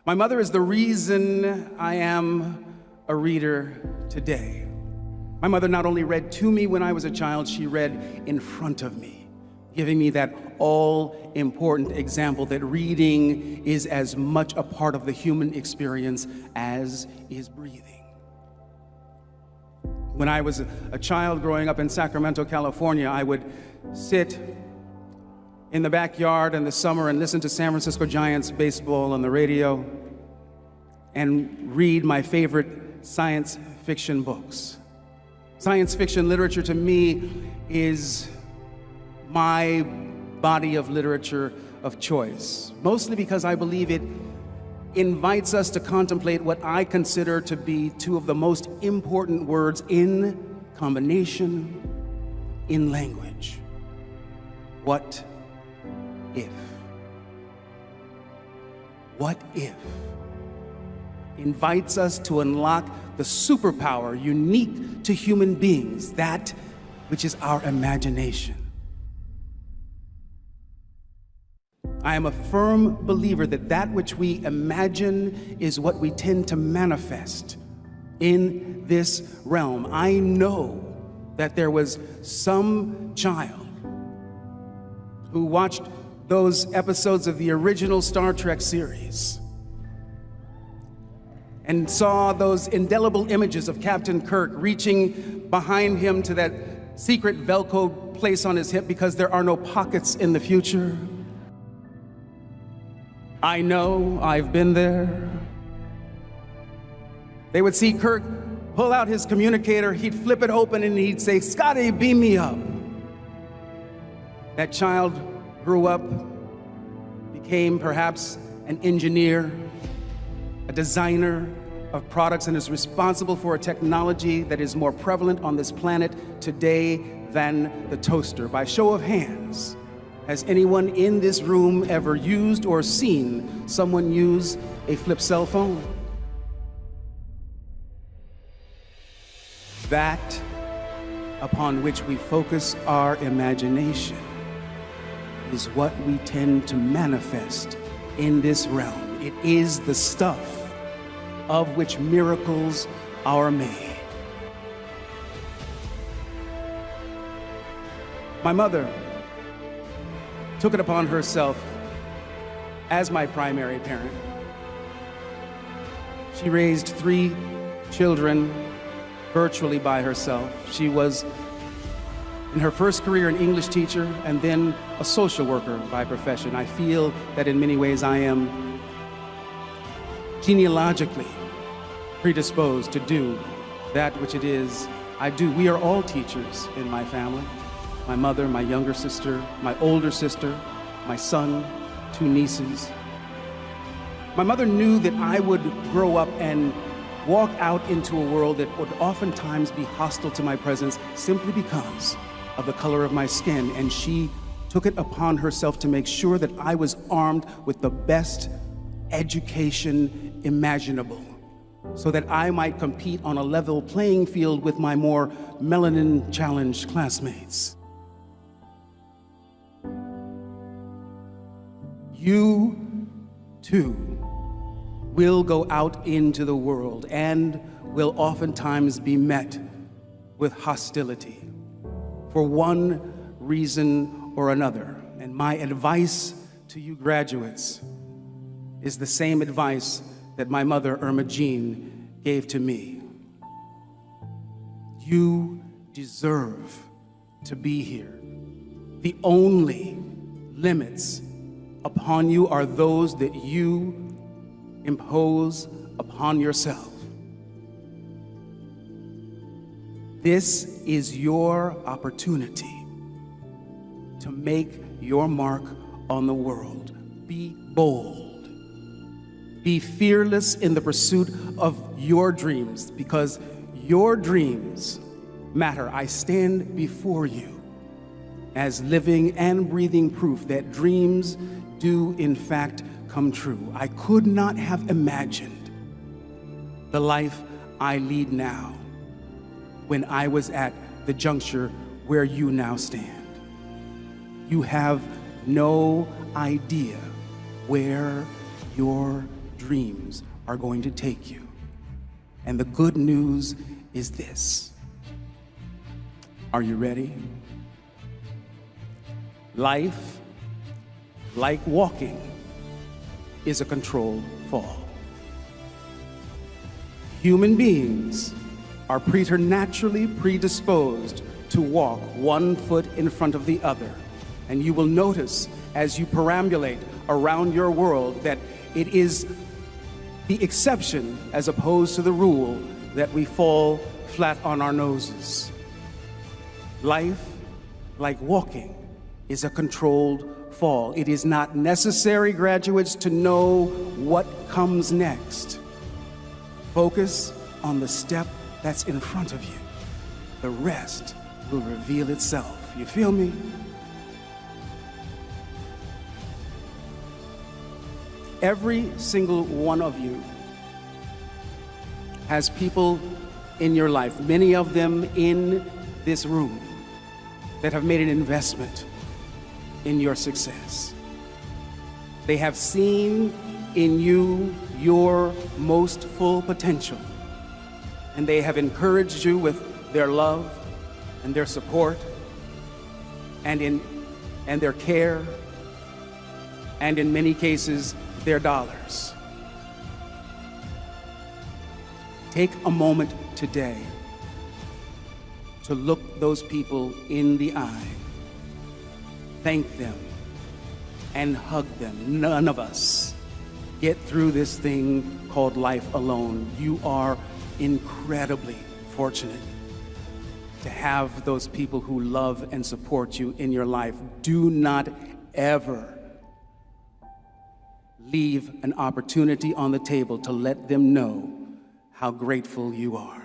My mother is the reason I am a reader today. My mother not only read to me when I was a child, she read in front of me, giving me that all-important example that reading is as much a part of the human experience as is breathing. When I was a child growing up in Sacramento, California, I would sit in the backyard in the summer and listen to San Francisco Giants baseball on the radio and read my favorite science fiction books. Science fiction literature to me is my body of literature of choice, mostly because I believe it invites us to contemplate what I consider to be two of the most important words in combination in language. What if? What if invites us to unlock the superpower unique to human beings, that which is our imagination. I am a firm believer that that which we imagine is what we tend to manifest in this realm. I know that there was some child who watched those episodes of the original Star Trek series and saw those indelible images of Captain Kirk reaching behind him to that secret Velcro place on his hip because there are no pockets in the future. I know, I've been there. They would see Kirk pull out his communicator, he'd flip it open and he'd say, "Scotty, beam me up." That child grew up, became perhaps an engineer, a designer of products, and is responsible for a technology that is more prevalent on this planet today than the toaster. By show of hands, has anyone in this room ever used or seen someone use a flip cell phone? That upon which we focus our imagination is what we tend to manifest in this realm. It is the stuff of which miracles are made. My mother took it upon herself as my primary parent. She raised 3 children virtually by herself. She was, in her first career, an English teacher and then a social worker by profession. I feel that in many ways I am genealogically predisposed to do that which it is I do. We are all teachers in my family. My mother, my younger sister, my older sister, my son, 2 nieces. My mother knew that I would grow up and walk out into a world that would oftentimes be hostile to my presence simply because of the color of my skin, and she took it upon herself to make sure that I was armed with the best education imaginable, so that I might compete on a level playing field with my more melanin-challenged classmates. You, too, will go out into the world and will oftentimes be met with hostility for one reason or another. And my advice to you graduates is the same advice that my mother, Irma Jean, gave to me. You deserve to be here. The only limits upon you are those that you impose upon yourself. This is your opportunity to make your mark on the world. Be bold. Be fearless in the pursuit of your dreams, because your dreams matter. I stand before you as living and breathing proof that dreams do in fact come true. I could not have imagined the life I lead now when I was at the juncture where you now stand. You have no idea where you're dreams are going to take you. And the good news is this. Are you ready? Life, like walking, is a controlled fall. Human beings are preternaturally predisposed to walk one foot in front of the other. And you will notice as you perambulate around your world that it is the exception as opposed to the rule that we fall flat on our noses. Life, like walking, is a controlled fall. It is not necessary, graduates, to know what comes next. Focus on the step that's in front of you. The rest will reveal itself. You feel me? Every single one of you has people in your life, many of them in this room, that have made an investment in your success. They have seen in you your most full potential, and they have encouraged you with their love and their support and their care, and in many cases, their dollars. Take a moment today to look those people in the eye, thank them, and hug them. None of us get through this thing called life alone. You are incredibly fortunate to have those people who love and support you in your life. Do not ever leave an opportunity on the table to let them know how grateful you are.